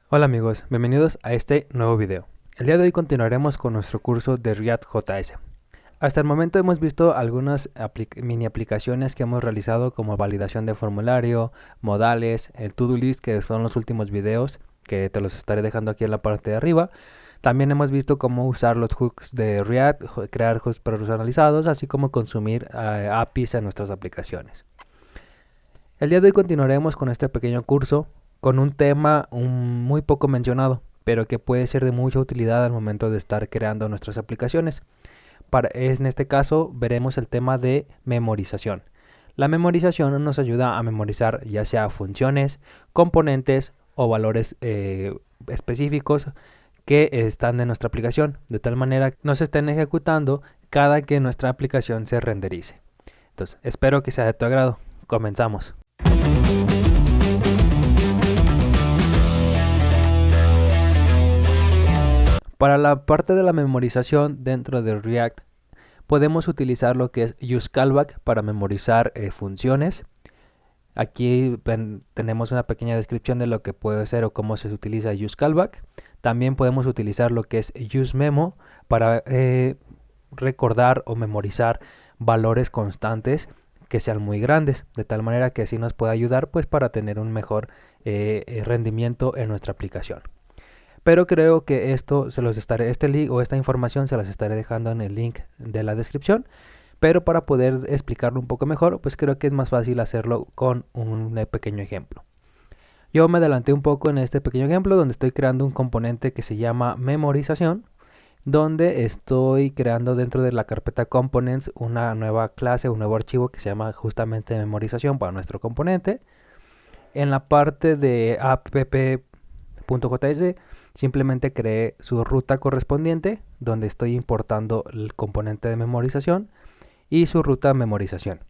Hola amigos, bienvenidos a este nuevo video. El día de hoy continuaremos con nuestro curso de React.js. Hasta el momento hemos visto algunas mini aplicaciones que hemos realizado como validación de formulario, modales, el to-do list, que son los últimos videos que te los estaré dejando aquí en la parte de arriba. También hemos visto cómo usar los hooks de React, crear hooks personalizados, así como consumir APIs en nuestras aplicaciones. El día de hoy continuaremos con este pequeño curso con un tema muy poco mencionado, pero que puede ser de mucha utilidad al momento de estar creando nuestras aplicaciones. En este caso veremos el tema de memorización. La memorización nos ayuda a memorizar ya sea funciones, componentes o valores específicos que están en nuestra aplicación, de tal manera que no se estén ejecutando cada que nuestra aplicación se renderice. Entonces, espero que sea de tu agrado. Comenzamos. Para la parte de la memorización dentro de React, podemos utilizar lo que es useCallback para memorizar funciones. Aquí tenemos una pequeña descripción de lo que puede ser o cómo se utiliza useCallback. También podemos utilizar lo que es useMemo para recordar o memorizar valores constantes que sean muy grandes, de tal manera que así nos puede ayudar pues para tener un mejor rendimiento en nuestra aplicación. Pero creo que este link o esta información se las estaré dejando en el link de la descripción. Pero para poder explicarlo un poco mejor, pues creo que es más fácil hacerlo con un pequeño ejemplo. Yo me adelanté un poco en este pequeño ejemplo donde estoy creando un componente que se llama memorización, donde estoy creando dentro de la carpeta components una nueva clase, un nuevo archivo que se llama justamente memorización para nuestro componente. En la parte de app.js simplemente creé su ruta correspondiente donde estoy importando el componente de memorización y su ruta de memorización.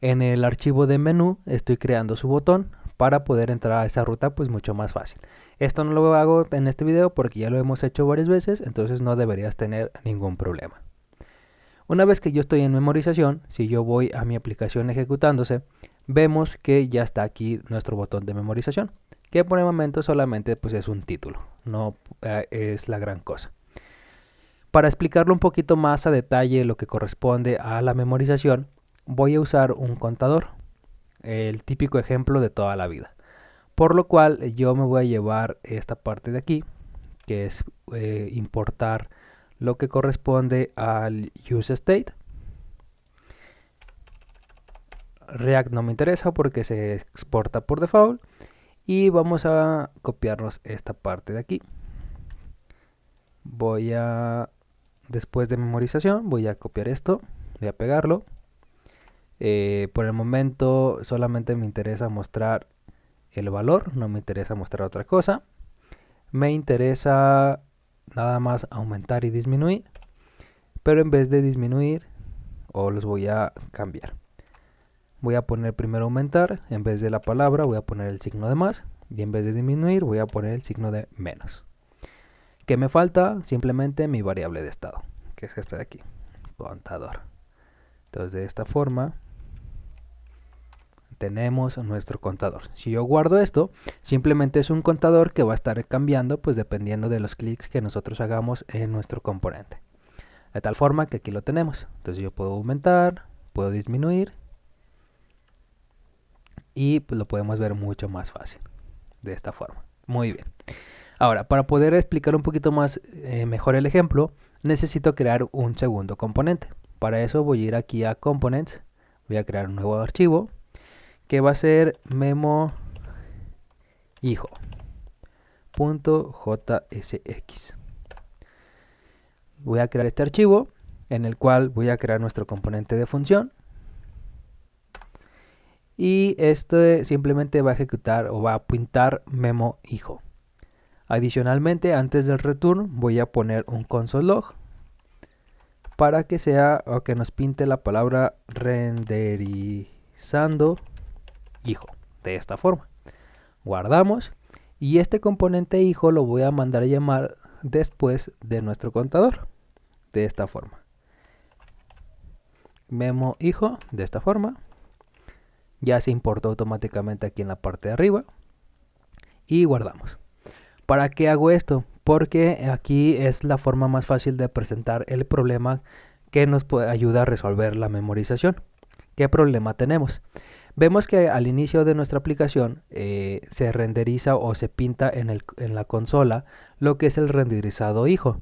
En el archivo de menú estoy creando su botón para poder entrar a esa ruta pues mucho más fácil. Esto no lo hago en este video porque ya lo hemos hecho varias veces, entonces no deberías tener ningún problema. Una vez que yo estoy en memorización, si yo voy a mi aplicación ejecutándose, vemos que ya está aquí nuestro botón de memorización, que por el momento solamente pues es un título, no es la gran cosa. Para explicarlo un poquito más a detalle lo que corresponde a la memorización, voy a usar un contador, el típico ejemplo de toda la vida. Por lo cual yo me voy a llevar esta parte de aquí, que es importar lo que corresponde al useState. React no me interesa porque se exporta por default. Y vamos a copiarnos esta parte de aquí. Después de memorización, voy a copiar esto, voy a pegarlo. Por el momento solamente me interesa mostrar el valor, no me interesa mostrar otra cosa. Me interesa nada más aumentar y disminuir, pero en vez de disminuir, los voy a cambiar. Voy a poner primero aumentar, en vez de la palabra voy a poner el signo de más, y en vez de disminuir voy a poner el signo de menos. ¿Qué me falta? Simplemente mi variable de estado, que es esta de aquí, contador. Entonces de esta forma tenemos nuestro contador. Si yo guardo esto, simplemente es un contador que va a estar cambiando pues dependiendo de los clics que nosotros hagamos en nuestro componente. De tal forma que aquí lo tenemos. Entonces yo puedo aumentar, puedo disminuir y pues lo podemos ver mucho más fácil de esta forma. Muy bien. Ahora, para poder explicar un poquito más mejor el ejemplo, necesito crear un segundo componente. Para eso voy a ir aquí a Components, voy a crear un nuevo archivo que va a ser memo hijo.jsx. Voy a crear este archivo en el cual voy a crear nuestro componente de función. Y este simplemente va a ejecutar o va a pintar memo hijo. Adicionalmente, antes del return voy a poner un console log para que sea o que nos pinte la palabra renderizando hijo de esta forma. Guardamos y este componente hijo lo voy a mandar a llamar después de nuestro contador de esta forma. Memo hijo de esta forma. Ya se importó automáticamente aquí en la parte de arriba y guardamos. ¿Para qué hago esto? Porque aquí es la forma más fácil de presentar el problema que nos ayuda a resolver la memorización. ¿Qué problema tenemos? Vemos que al inicio de nuestra aplicación se renderiza o se pinta en la consola lo que es el renderizado hijo.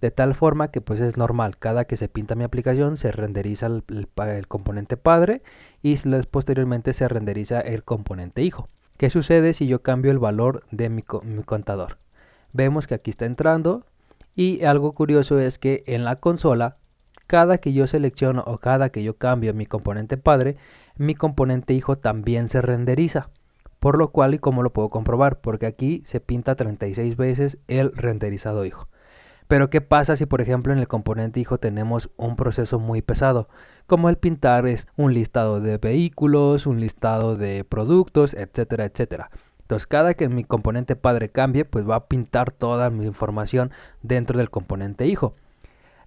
De tal forma que pues es normal, cada que se pinta mi aplicación se renderiza el componente padre y posteriormente se renderiza el componente hijo. ¿Qué sucede si yo cambio el valor de mi contador? Vemos que aquí está entrando y algo curioso es que en la consola, cada que yo selecciono o cada que yo cambio mi componente padre, mi componente hijo también se renderiza. Por lo cual, ¿y cómo lo puedo comprobar? Porque aquí se pinta 36 veces el renderizado hijo. Pero ¿qué pasa si por ejemplo en el componente hijo tenemos un proceso muy pesado? Como el pintar un listado de vehículos, un listado de productos, etcétera, etcétera. Entonces cada que mi componente padre cambie, pues va a pintar toda mi información dentro del componente hijo.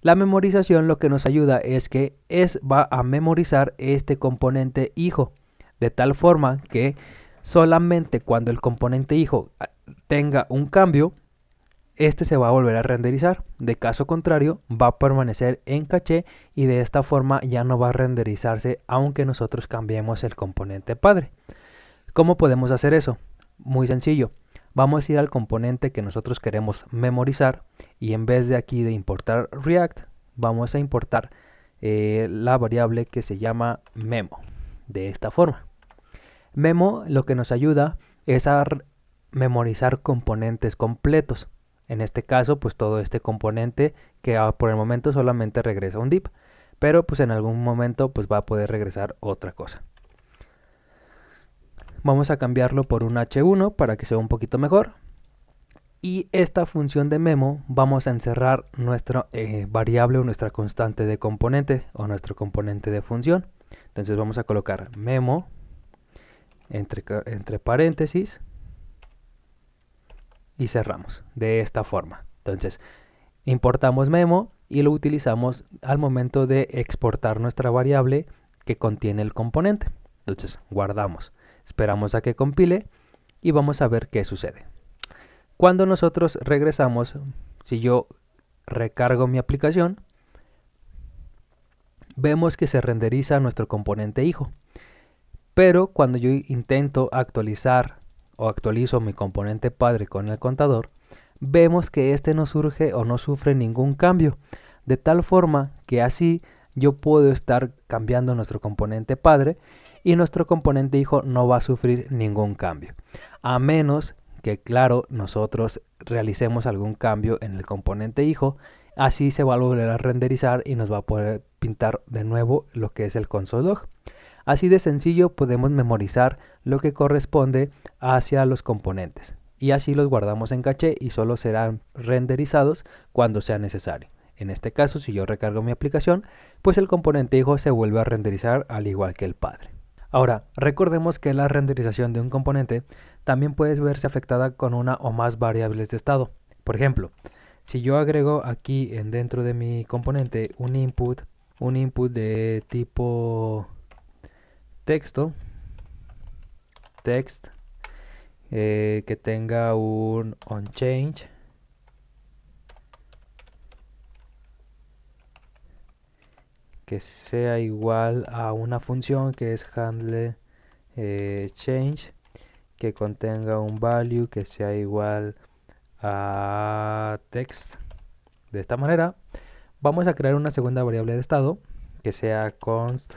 La memorización lo que nos ayuda es que va a memorizar este componente hijo. De tal forma que solamente cuando el componente hijo tenga un cambio, este se va a volver a renderizar. De caso contrario, va a permanecer en caché y de esta forma ya no va a renderizarse aunque nosotros cambiemos el componente padre. ¿Cómo podemos hacer eso? Muy sencillo. Vamos a ir al componente que nosotros queremos memorizar y en vez de aquí de importar React, vamos a importar la variable que se llama memo. De esta forma. Memo lo que nos ayuda es a memorizar componentes completos. En este caso, pues todo este componente que por el momento solamente regresa un div, pero pues en algún momento pues va a poder regresar otra cosa. Vamos a cambiarlo por un h1 para que sea un poquito mejor. Y esta función de memo vamos a encerrar nuestra variable o nuestra constante de componente o nuestro componente de función. Entonces vamos a colocar memo entre paréntesis y cerramos de esta forma. Entonces importamos memo y lo utilizamos al momento de exportar nuestra variable que contiene el componente. Entonces guardamos, esperamos a que compile y vamos a ver qué sucede. Cuando nosotros regresamos, si yo recargo mi aplicación, vemos que se renderiza nuestro componente hijo. Pero cuando yo intento actualizar o actualizo mi componente padre con el contador, vemos que este no surge o no sufre ningún cambio, de tal forma que así yo puedo estar cambiando nuestro componente padre y nuestro componente hijo no va a sufrir ningún cambio, a menos que claro nosotros realicemos algún cambio en el componente hijo, así se va a volver a renderizar y nos va a poder pintar de nuevo lo que es el console log. Así de sencillo podemos memorizar lo que corresponde hacia los componentes y así los guardamos en caché y solo serán renderizados cuando sea necesario. En este caso, si yo recargo mi aplicación, pues el componente hijo se vuelve a renderizar al igual que el padre. Ahora, recordemos que la renderización de un componente también puede verse afectada con una o más variables de estado. Por ejemplo, si yo agrego aquí dentro de mi componente un input de tipo texto, text, que tenga un onChange, que sea igual a una función que es handle change, que contenga un value que sea igual a text. De esta manera vamos a crear una segunda variable de estado que sea const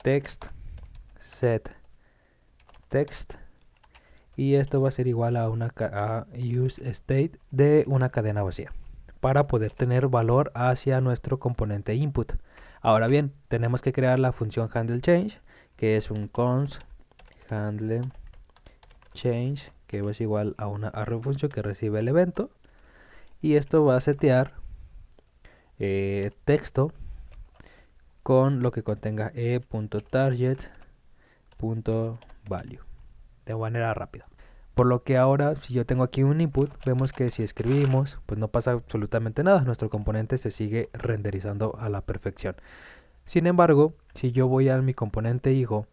text set text y esto va a ser igual a use state de una cadena vacía para poder tener valor hacia nuestro componente input. Ahora bien, tenemos que crear la función handle change, que es un const handle change, que es igual a una arrow function que recibe el evento, y esto va a setear texto con lo que contenga e.target.value de manera rápida. Por lo que ahora, si yo tengo aquí un input, vemos que si escribimos, pues no pasa absolutamente nada. Nuestro componente se sigue renderizando a la perfección. Sin embargo, si yo voy a mi componente hijo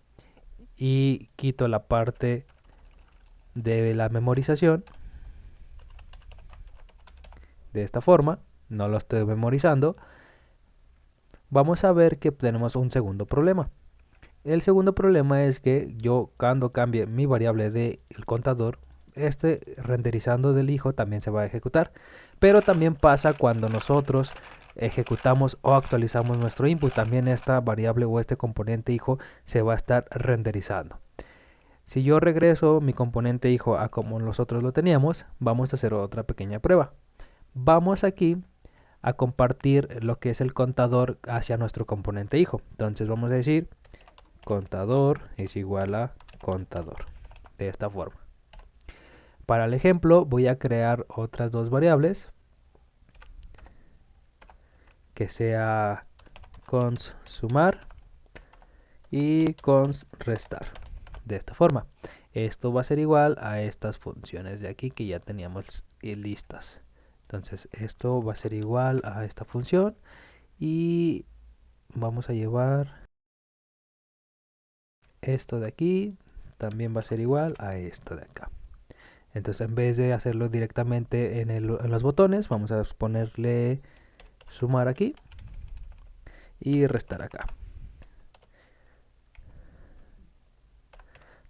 y quito la parte de la memorización, de esta forma, no lo estoy memorizando, vamos a ver que tenemos un segundo problema. El segundo problema es que yo cuando cambie mi variable del contador, este renderizando del hijo también se va a ejecutar. Pero también pasa cuando nosotros ejecutamos o actualizamos nuestro input, también esta variable o este componente hijo se va a estar renderizando. Si yo regreso mi componente hijo a como nosotros lo teníamos, vamos a hacer otra pequeña prueba. Vamos aquí a compartir lo que es el contador hacia nuestro componente hijo. Entonces vamos a decir contador es igual a contador, de esta forma. Para el ejemplo voy a crear otras dos variables, que sea cons sumar y cons restar, de esta forma. Esto va a ser igual a estas funciones de aquí que ya teníamos listas. Entonces esto va a ser igual a esta función y vamos a llevar esto de aquí, también va a ser igual a esto de acá. Entonces en vez de hacerlo directamente en los botones, vamos a ponerle sumar aquí y restar acá.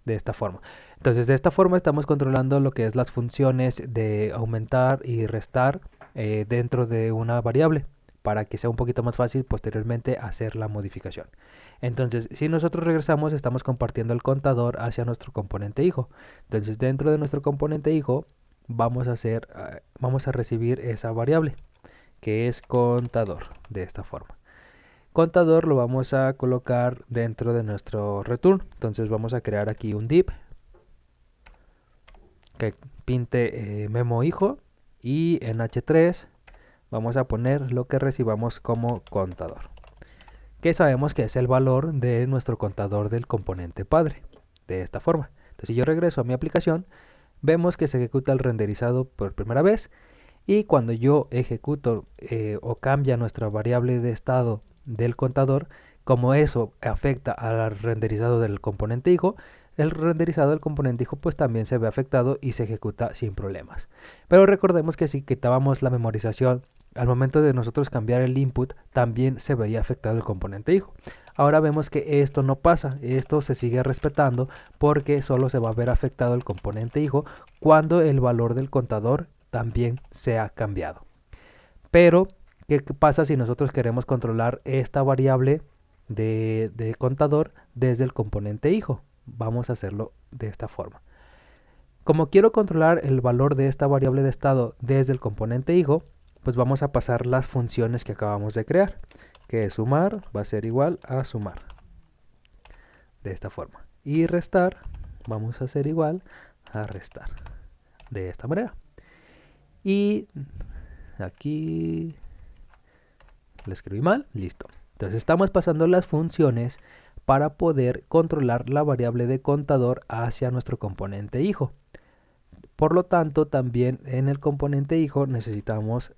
De esta forma. Entonces de esta forma estamos controlando lo que es las funciones de aumentar y restar dentro de una variable, para que sea un poquito más fácil posteriormente hacer la modificación. Entonces si nosotros regresamos, estamos compartiendo el contador hacia nuestro componente hijo. Entonces dentro de nuestro componente hijo vamos a recibir esa variable que es contador, de esta forma. Contador lo vamos a colocar dentro de nuestro return. Entonces vamos a crear aquí un div que pinte memo hijo, y en h3 vamos a poner lo que recibamos como contador, que sabemos que es el valor de nuestro contador del componente padre, de esta forma. Entonces si yo regreso a mi aplicación, vemos que se ejecuta el renderizado por primera vez, y cuando yo ejecuto o cambia nuestra variable de estado del contador, como eso afecta al renderizado del componente hijo, el renderizado del componente hijo pues también se ve afectado y se ejecuta sin problemas. Pero recordemos que si quitábamos la memorización, al momento de nosotros cambiar el input, también se veía afectado el componente hijo. Ahora vemos que esto no pasa, esto se sigue respetando porque solo se va a ver afectado el componente hijo cuando el valor del contador también se ha cambiado. Pero ¿qué pasa si nosotros queremos controlar esta variable de contador desde el componente hijo? Vamos a hacerlo de esta forma. Como quiero controlar el valor de esta variable de estado desde el componente hijo, pues vamos a pasar las funciones que acabamos de crear, que es sumar va a ser igual a sumar, de esta forma, y restar vamos a hacer igual a restar, de esta manera. Y aquí lo escribí mal, listo. Entonces estamos pasando las funciones para poder controlar la variable de contador hacia nuestro componente hijo. Por lo tanto, también en el componente hijo necesitamos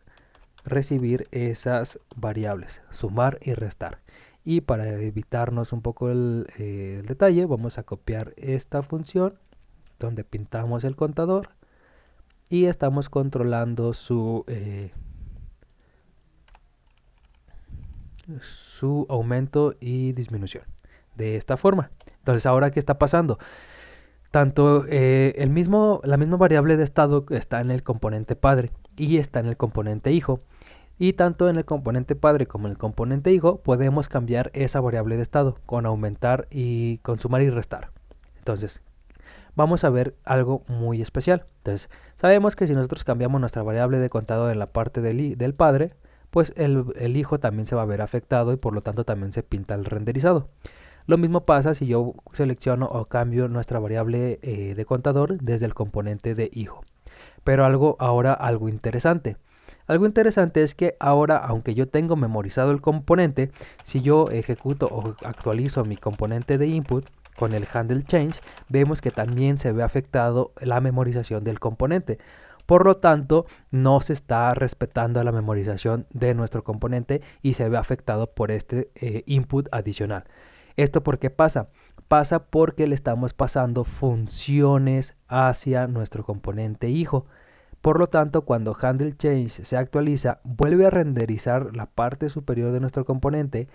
recibir esas variables, sumar y restar. Y para evitarnos un poco el detalle, vamos a copiar esta función donde pintamos el contador y estamos controlando su aumento y disminución, de esta forma. Entonces ahora ¿qué está pasando? Tanto la misma variable de estado está en el componente padre y está en el componente hijo, y tanto en el componente padre como en el componente hijo podemos cambiar esa variable de estado con aumentar y con sumar y restar. Entonces vamos a ver algo muy especial. Entonces sabemos que si nosotros cambiamos nuestra variable de contador en la parte del padre, pues el hijo también se va a ver afectado y por lo tanto también se pinta el renderizado. Lo mismo pasa si yo selecciono o cambio nuestra variable de contador desde el componente de hijo. Pero algo interesante. Algo interesante es que ahora, aunque yo tengo memorizado el componente, si yo ejecuto o actualizo mi componente de input con el handle change, vemos que también se ve afectado la memorización del componente. Por lo tanto, no se está respetando la memorización de nuestro componente y se ve afectado por este input adicional. ¿Esto por qué pasa? Pasa porque le estamos pasando funciones hacia nuestro componente hijo. Por lo tanto, cuando handle change se actualiza, vuelve a renderizar la parte superior de nuestro componente,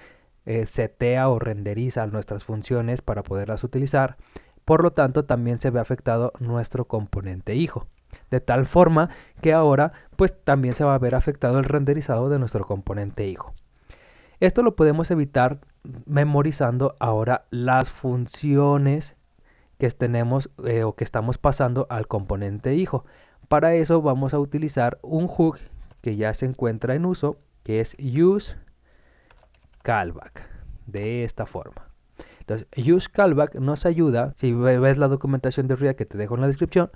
setea o renderiza nuestras funciones para poderlas utilizar. Por lo tanto, también se ve afectado nuestro componente hijo. De tal forma que ahora pues también se va a ver afectado el renderizado de nuestro componente hijo. Esto lo podemos evitar memorizando ahora las funciones que tenemos o que estamos pasando al componente hijo. Para eso vamos a utilizar un hook que ya se encuentra en uso, que es use callback, de esta forma. Entonces, use callback nos ayuda, si ves la documentación de React que te dejo en la descripción,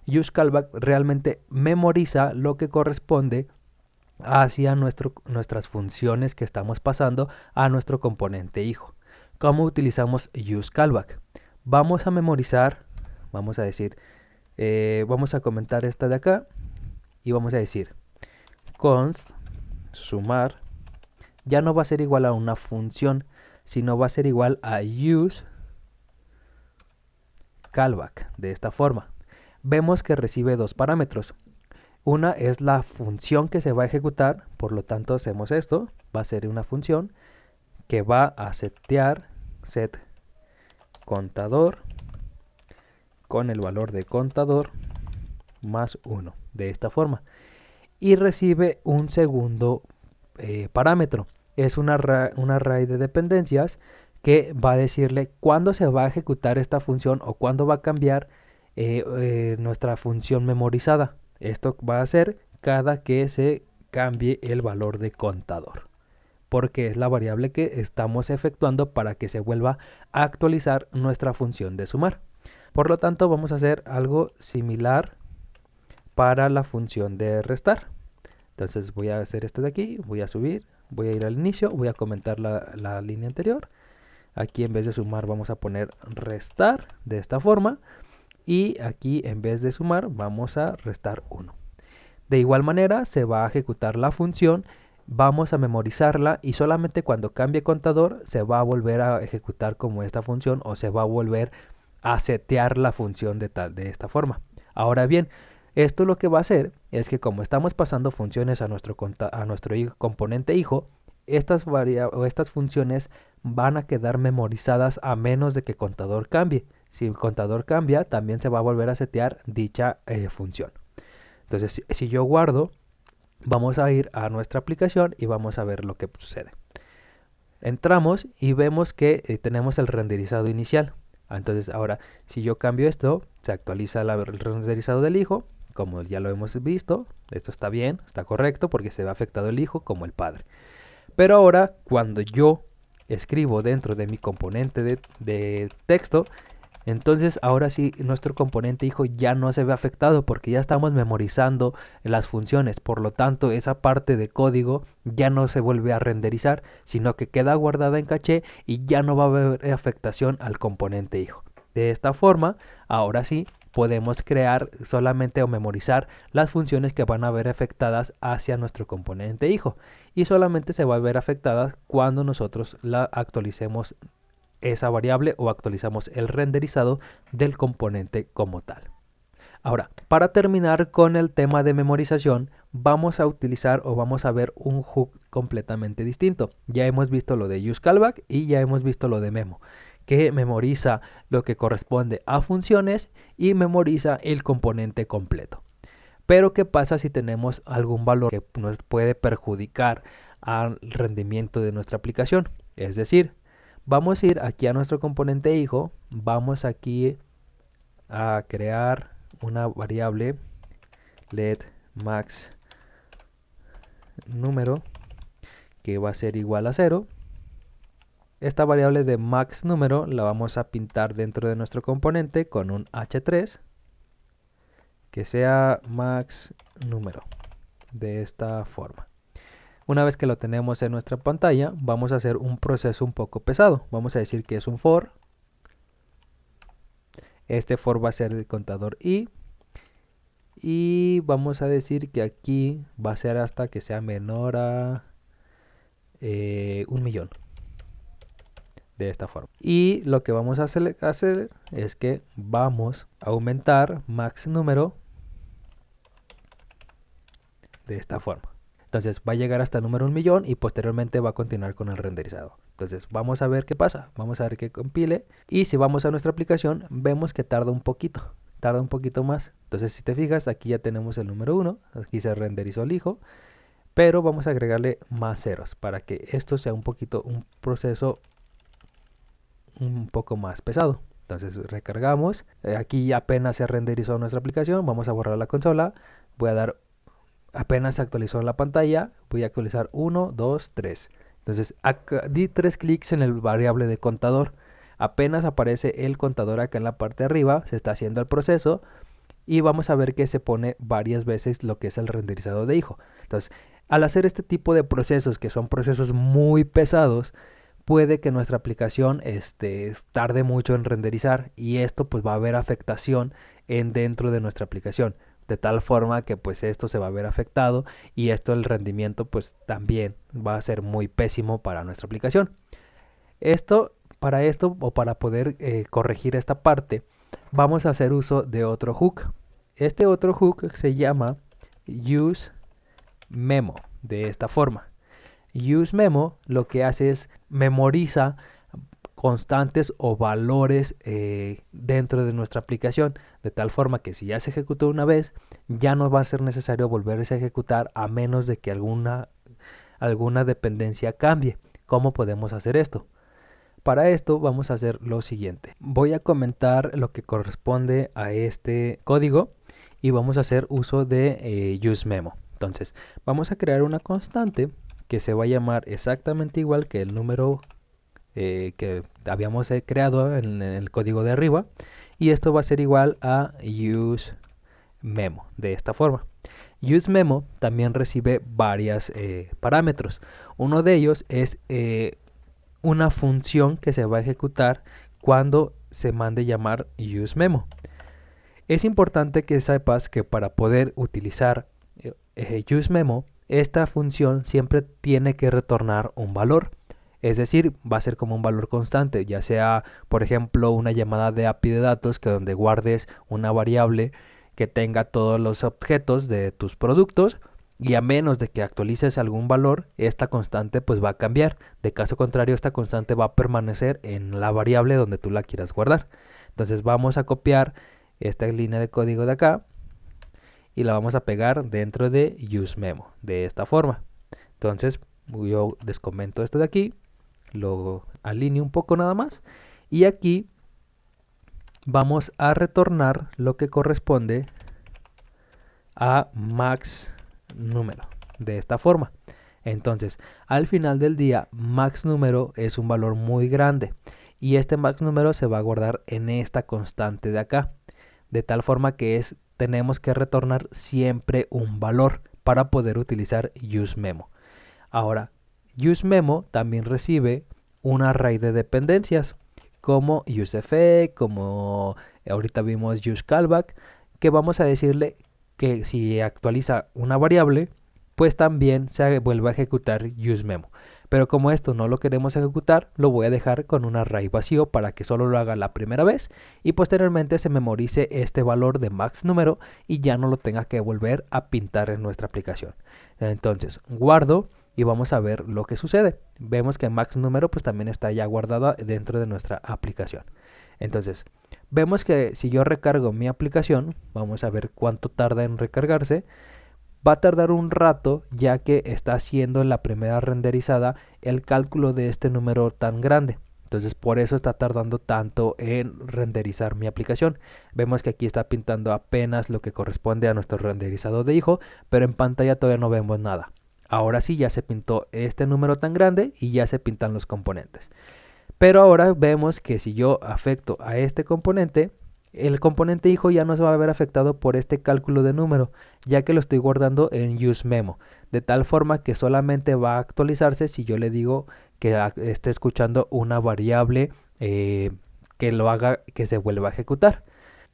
use callback realmente memoriza lo que corresponde hacia nuestras funciones que estamos pasando a nuestro componente hijo. ¿Cómo utilizamos use callback? Vamos a memorizar, vamos a decir, vamos a comentar esta de acá y vamos a decir const sumar ya no va a ser igual a una función, sino va a ser igual a use callback, de esta forma. Vemos que recibe dos parámetros. Una es la función que se va a ejecutar, por lo tanto hacemos esto, va a ser una función que va a setear set contador con el valor de contador más 1, de esta forma. Y recibe un segundo parámetro. Es un array de dependencias que va a decirle cuándo se va a ejecutar esta función o cuándo va a cambiar nuestra función memorizada. Esto va a ser cada que se cambie el valor de contador, porque es la variable que estamos efectuando para que se vuelva a actualizar nuestra función de sumar. Por lo tanto, vamos a hacer algo similar para la función de restar. Entonces voy a hacer esto de aquí, voy a subir, voy a ir al inicio, voy a comentar la línea anterior. Aquí en vez de sumar vamos a poner restar de esta forma. Y aquí en vez de sumar vamos a restar 1. De igual manera se va a ejecutar la función, vamos a memorizarla y solamente cuando cambie contador se va a volver a ejecutar como esta función o se va a volver a setear la función de esta forma. Ahora bien, esto lo que va a hacer es que como estamos pasando funciones a nuestro componente hijo, estas funciones van a quedar memorizadas a menos de que contador cambie. Si el contador cambia, también se va a volver a setear dicha función. Entonces, si yo guardo, vamos a ir a nuestra aplicación y vamos a ver lo que sucede. Entramos y vemos que tenemos el renderizado inicial. Entonces, ahora, si yo cambio esto, se actualiza el renderizado del hijo. Como ya lo hemos visto, esto está bien, está correcto, porque se ve afectado el hijo como el padre. Pero ahora, cuando yo escribo dentro de mi componente de texto, entonces ahora sí nuestro componente hijo ya no se ve afectado porque ya estamos memorizando las funciones. Por lo tanto, esa parte de código ya no se vuelve a renderizar, sino que queda guardada en caché y ya no va a haber afectación al componente hijo. De esta forma, ahora sí podemos crear solamente o memorizar las funciones que van a ver afectadas hacia nuestro componente hijo y solamente se va a ver afectadas cuando nosotros la actualicemos esa variable o actualizamos el renderizado del componente como tal. Ahora, para terminar con el tema de memorización, vamos a utilizar o vamos a ver un hook completamente distinto. Ya hemos visto lo de use callback y ya hemos visto lo de memo, que memoriza lo que corresponde a funciones y memoriza el componente completo. Pero ¿qué pasa si tenemos algún valor que nos puede perjudicar al rendimiento de nuestra aplicación? Es decir, vamos a ir aquí a nuestro componente hijo, vamos aquí a crear una variable let max número que va a ser igual a 0. Esta variable de max número la vamos a pintar dentro de nuestro componente con un h3 que sea max número, de esta forma. Una vez que lo tenemos en nuestra pantalla, vamos a hacer un proceso un poco pesado. Vamos a decir que es un for. Este for va a ser el contador i. Y vamos a decir que aquí va a ser hasta que sea menor a 1.000.000. De esta forma. Y lo que vamos a hacer es que vamos a aumentar max número de esta forma. Entonces va a llegar hasta el número 1.000.000 y posteriormente va a continuar con el renderizado. Entonces vamos a ver qué pasa, vamos a ver que compile y si vamos a nuestra aplicación vemos que tarda un poquito más. Entonces si te fijas, aquí ya tenemos el número 1, aquí se renderizó el hijo, pero vamos a agregarle más ceros para que esto sea un proceso un poco más pesado. Entonces recargamos, aquí apenas se renderizó nuestra aplicación, vamos a borrar la consola, voy a dar, apenas se actualizó la pantalla, voy a actualizar 1, 2, 3. Entonces acá, di 3 clics en el variable de contador, apenas aparece el contador acá en la parte de arriba, se está haciendo el proceso y vamos a ver que se pone varias veces lo que es el renderizado de hijo. Entonces al hacer este tipo de procesos, que son procesos muy pesados, puede que nuestra aplicación tarde mucho en renderizar y esto pues va a haber afectación dentro de nuestra aplicación, de tal forma que pues esto se va a ver afectado y esto el rendimiento pues también va a ser muy pésimo para nuestra aplicación. Para poder corregir esta parte, vamos a hacer uso de otro hook. Este otro hook se llama useMemo, de esta forma. useMemo lo que hace es memoriza constantes o valores dentro de nuestra aplicación, de tal forma que si ya se ejecutó una vez, ya no va a ser necesario volverse a ejecutar a menos de que alguna dependencia cambie. ¿Cómo podemos hacer esto? Para esto vamos a hacer lo siguiente. Voy a comentar lo que corresponde a este código y vamos a hacer uso de useMemo. Entonces vamos a crear una constante que se va a llamar exactamente igual que el número que habíamos creado en el código de arriba, y esto va a ser igual a useMemo, de esta forma. useMemo también recibe varios parámetros. Uno de ellos es una función que se va a ejecutar cuando se mande llamar useMemo. Es importante que sepas que para poder utilizar useMemo, esta función siempre tiene que retornar un valor. Es decir, va a ser como un valor constante, ya sea, por ejemplo, una llamada de API de datos que donde guardes una variable que tenga todos los objetos de tus productos, y a menos de que actualices algún valor, esta constante pues va a cambiar. De caso contrario, esta constante va a permanecer en la variable donde tú la quieras guardar. Entonces vamos a copiar esta línea de código de acá y la vamos a pegar dentro de useMemo, de esta forma. Entonces yo descomento esto de aquí, lo alineo un poco nada más y aquí vamos a retornar lo que corresponde a max número, de esta forma. Entonces al final del día max número es un valor muy grande y este max número se va a guardar en esta constante de acá, de tal forma que tenemos que retornar siempre un valor para poder utilizar useMemo. Ahora, useMemo también recibe un array de dependencias como useEffect, como ahorita vimos useCallback, que vamos a decirle que si actualiza una variable, pues también se vuelve a ejecutar useMemo. Pero como esto no lo queremos ejecutar, lo voy a dejar con un array vacío para que solo lo haga la primera vez y posteriormente se memorice este valor de max número y ya no lo tenga que volver a pintar en nuestra aplicación. Entonces guardo y vamos a ver lo que sucede. Vemos que max número pues también está ya guardada dentro de nuestra aplicación. Entonces vemos que si yo recargo mi aplicación, vamos a ver cuánto tarda en recargarse. Va a tardar un rato ya que está haciendo en la primera renderizada el cálculo de este número tan grande. Entonces por eso está tardando tanto en renderizar mi aplicación. Vemos que aquí está pintando apenas lo que corresponde a nuestro renderizado de hijo, pero en pantalla todavía no vemos nada. Ahora sí ya se pintó este número tan grande y ya se pintan los componentes. Pero ahora vemos que si yo afecto a este componente, el componente hijo ya no se va a ver afectado por este cálculo de número, ya que lo estoy guardando en useMemo, de tal forma que solamente va a actualizarse si yo le digo que esté escuchando una variable que lo haga que se vuelva a ejecutar.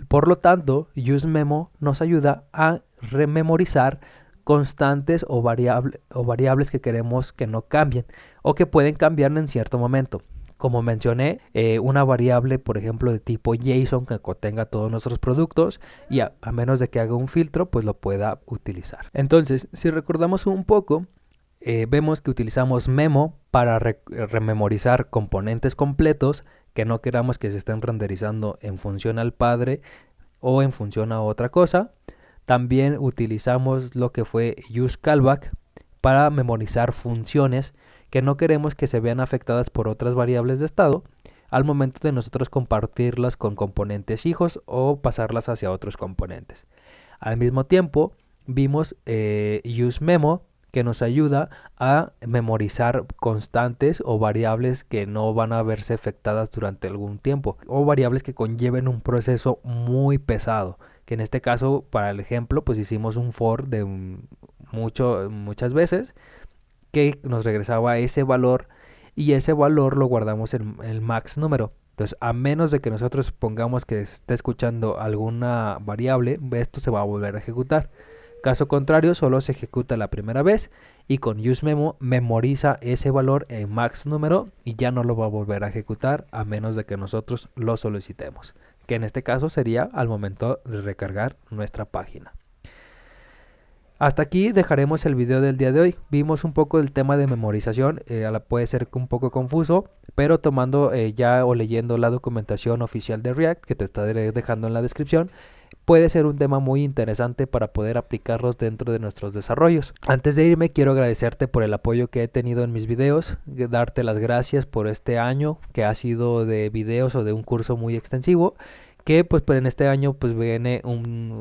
Por lo tanto, useMemo nos ayuda a rememorizar constantes o variables que queremos que no cambien o que pueden cambiar en cierto momento. Como mencioné, una variable, por ejemplo, de tipo JSON que contenga todos nuestros productos y a menos de que haga un filtro, pues lo pueda utilizar. Entonces, si recordamos un poco, vemos que utilizamos memo para rememorizar componentes completos que no queramos que se estén renderizando en función al padre o en función a otra cosa. También utilizamos lo que fue useCallback para memorizar funciones que no queremos que se vean afectadas por otras variables de estado al momento de nosotros compartirlas con componentes hijos o pasarlas hacia otros componentes. Al mismo tiempo, vimos useMemo, que nos ayuda a memorizar constantes o variables que no van a verse afectadas durante algún tiempo, o variables que conlleven un proceso muy pesado, que en este caso, para el ejemplo, pues hicimos un for de muchas veces que nos regresaba ese valor y ese valor lo guardamos en el max número. Entonces, a menos de que nosotros pongamos que esté escuchando alguna variable, esto se va a volver a ejecutar. Caso contrario, solo se ejecuta la primera vez y con useMemo memoriza ese valor en max número y ya no lo va a volver a ejecutar a menos de que nosotros lo solicitemos, que en este caso sería al momento de recargar nuestra página. Hasta aquí dejaremos el video del día de hoy. Vimos un poco el tema de memorización, puede ser un poco confuso, pero tomando ya o leyendo la documentación oficial de React, que te estaré dejando en la descripción, puede ser un tema muy interesante para poder aplicarlos dentro de nuestros desarrollos. Antes de irme, quiero agradecerte por el apoyo que he tenido en mis videos, darte las gracias por este año que ha sido de videos o de un curso muy extensivo, que pues en este año pues viene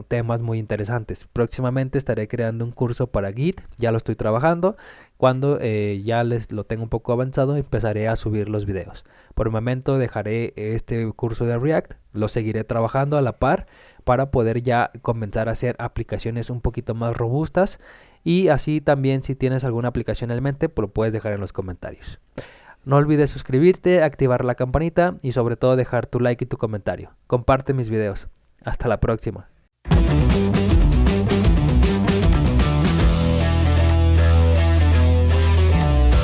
temas muy interesantes. Próximamente estaré creando un curso para Git, ya lo estoy trabajando. Cuando ya lo tengo un poco avanzado, empezaré a subir los videos. Por el momento dejaré este curso de React, lo seguiré trabajando a la par para poder ya comenzar a hacer aplicaciones un poquito más robustas, y así también si tienes alguna aplicación en mente, pues lo puedes dejar en los comentarios. No olvides suscribirte, activar la campanita y sobre todo dejar tu like y tu comentario. Comparte mis videos. Hasta la próxima.